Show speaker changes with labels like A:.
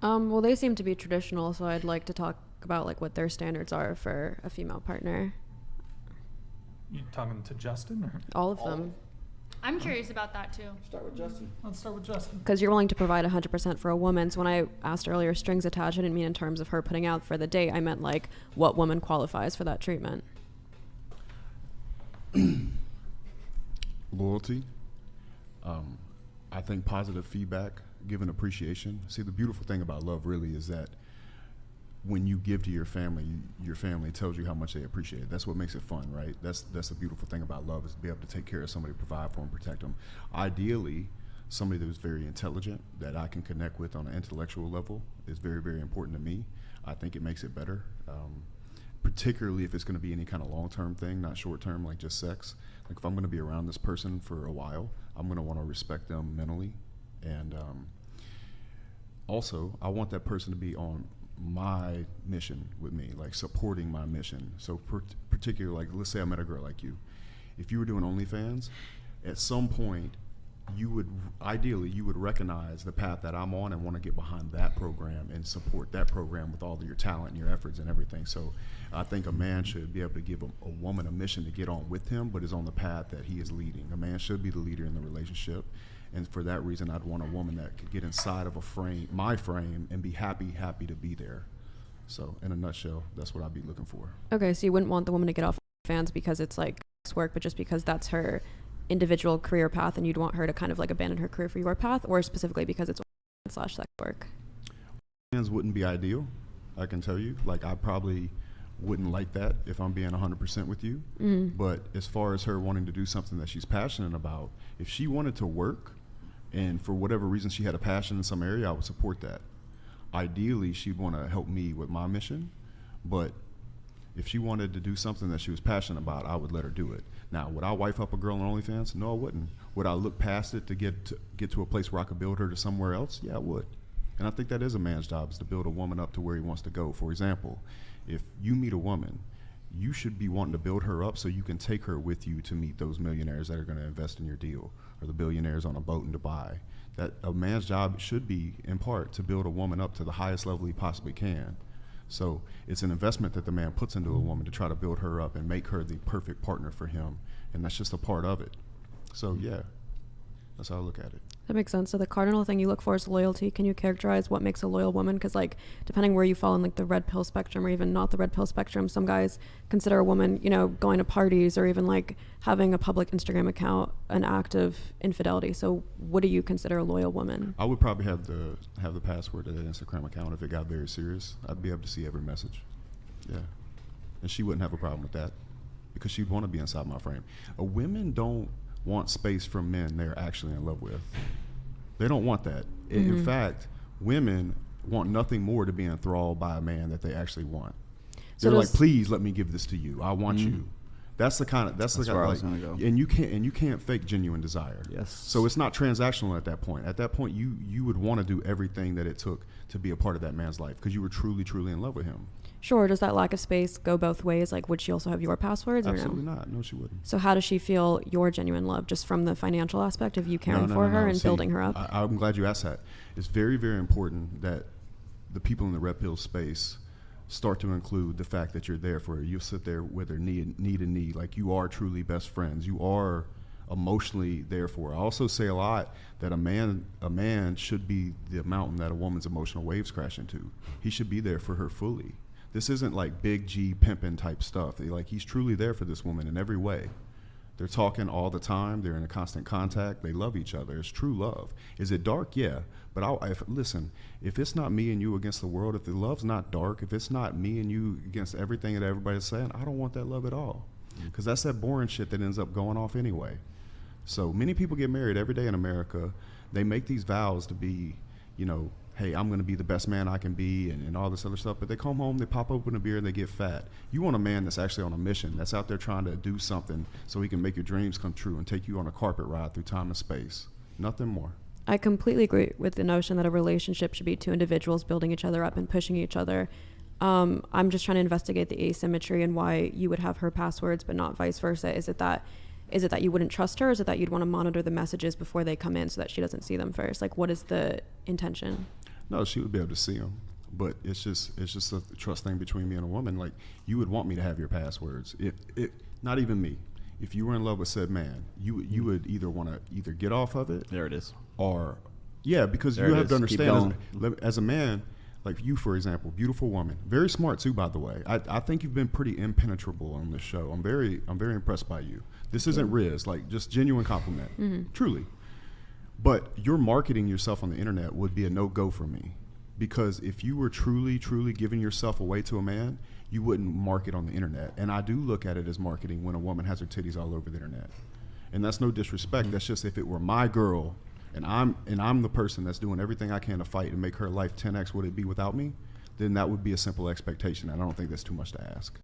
A: Well, they seem to be traditional, so I'd like to talk about like what their standards are for a female partner.
B: You talking to Justin or?
A: All of them.
C: I'm curious about that too.
D: Start with Justin.
B: Let's start with Justin.
A: Because you're willing to provide 100% for a woman. So when I asked earlier strings attached, I didn't mean in terms of her putting out for the date. I meant like what woman qualifies for that treatment.
D: Loyalty. I think positive feedback, given appreciation. See, the beautiful thing about love really is that when you give to your family tells you how much they appreciate it. That's what makes it fun, right? That's the beautiful thing about love, is to be able to take care of somebody, provide for them, protect them. Ideally, somebody that is very intelligent, that I can connect with on an intellectual level, is very, very important to me. I think it makes it better, particularly if it's going to be any kind of long-term thing, not short-term, like just sex. Like if I'm going to be around this person for a while, I'm going to want to respect them mentally. And also, I want that person to be on my mission with me, like supporting my mission. So particularly, like let's say I met a girl like you. If you were doing OnlyFans, at some point you would recognize the path that I'm on and want to get behind that program and support that program with all of your talent and your efforts and everything. So I think a man should be able to give a woman a mission to get on with him, but is on the path that he is leading. A man should be the leader in the relationship. And for that reason, I'd want a woman that could get inside of my frame, and be happy to be there. So in a nutshell, that's what I'd be looking for.
A: Okay, so you wouldn't want the woman to get off fans because it's like work, but just because that's her individual career path, and you'd want her to kind of like abandon her career for your path, or specifically because it's / sex work?
D: Fans wouldn't be ideal, I can tell you. Like I probably wouldn't like that if I'm being 100% with you. Mm-hmm. But as far as her wanting to do something that she's passionate about, if she wanted to work, and for whatever reason she had a passion in some area, I would support that. Ideally, she'd want to help me with my mission, but if she wanted to do something that she was passionate about, I would let her do it. Now, would I wife up a girl on OnlyFans? No, I wouldn't. Would I look past it to get to a place where I could build her to somewhere else? Yeah, I would. And I think that is a man's job, is to build a woman up to where he wants to go. For example, if you meet a woman, you should be wanting to build her up so you can take her with you to meet those millionaires that are going to invest in your deal, or the billionaires on a boat in Dubai. That a man's job should be, in part, to build a woman up to the highest level he possibly can. So it's an investment that the man puts into a woman to try to build her up and make her the perfect partner for him. And that's just a part of it. So yeah, that's how I look at it.
A: That makes sense. So the cardinal thing you look for is loyalty. Can you characterize what makes a loyal woman? Because like depending where you fall in like the red pill spectrum or even not the red pill spectrum, some guys consider a woman, you know, going to parties or even like having a public Instagram account an act of infidelity. So what do you consider a loyal woman?
D: I would probably have the password to that Instagram account if it got very serious. I'd be able to see every message. Yeah. And she wouldn't have a problem with that because she'd want to be inside my frame. Women don't want space from men they're actually in love with. They don't want that. Mm-hmm. In fact, women want nothing more to be enthralled by a man that they actually want. So they're like, please let me give this to you. I want you. That's the kind of
E: where I was gonna go.
D: And you can't fake genuine desire.
E: Yes.
D: So it's not transactional at that point. At that point, you would want to do everything that it took to be a part of that man's life because you were truly, truly in love with him.
A: Sure. Does that lack of space go both ways? Like, would she also have your passwords?
D: Absolutely
A: or no?
D: not. No, she wouldn't.
A: So how does she feel your genuine love? Just from the financial aspect of you caring for her and building her up?
D: I'm glad you asked that. It's very, very important that the people in the red pill space start to include the fact that you're there for her. You sit there with her knee and knee. Like you are truly best friends. You are emotionally there for her. I also say a lot that a man should be the mountain that a woman's emotional waves crash into. He should be there for her fully. This isn't like big G pimping type stuff. Like he's truly there for this woman in every way. They're talking all the time. They're in a constant contact. They love each other. It's true love. Is it dark? Yeah. But listen, if it's not me and you against the world, if the love's not dark, if it's not me and you against everything that everybody's saying, I don't want that love at all. Because that's that boring shit that ends up going off anyway. So many people get married every day in America. They make these vows to be, you know, hey, I'm going to be the best man I can be and all this other stuff. But they come home, they pop open a beer, and they get fat. You want a man that's actually on a mission, that's out there trying to do something so he can make your dreams come true and take you on a carpet ride through time and space. Nothing more.
A: I completely agree with the notion that a relationship should be two individuals building each other up and pushing each other. I'm just trying to investigate the asymmetry and why you would have her passwords but not vice versa. Is it that you wouldn't trust her? Or is it that you'd want to monitor the messages before they come in so that she doesn't see them first? Like, what is the intention?
D: No, she would be able to see them. But it's just a trust thing between me and a woman. Like, you would want me to have your passwords. Not even me. If you were in love with said man, you would either want to either get off of it.
E: There it is.
D: Or, yeah, because
E: There
D: you
E: it
D: have
E: is.
D: to
E: Keep
D: understand
E: going.
D: as a man, like you, for example, beautiful woman, very smart too, by the way. I think you've been pretty impenetrable on this show. I'm very impressed by you. This isn't Riz, like just genuine compliment, truly. But your marketing yourself on the internet would be a no-go for me, because if you were truly giving yourself away to a man, you wouldn't market on the internet. And I do look at it as marketing when a woman has her titties all over the internet. And that's no disrespect. That's just, if it were my girl and I'm the person that's doing everything I can to fight and make her life 10x what it'd be without me, then that would be a simple expectation. And I don't think that's too much to ask.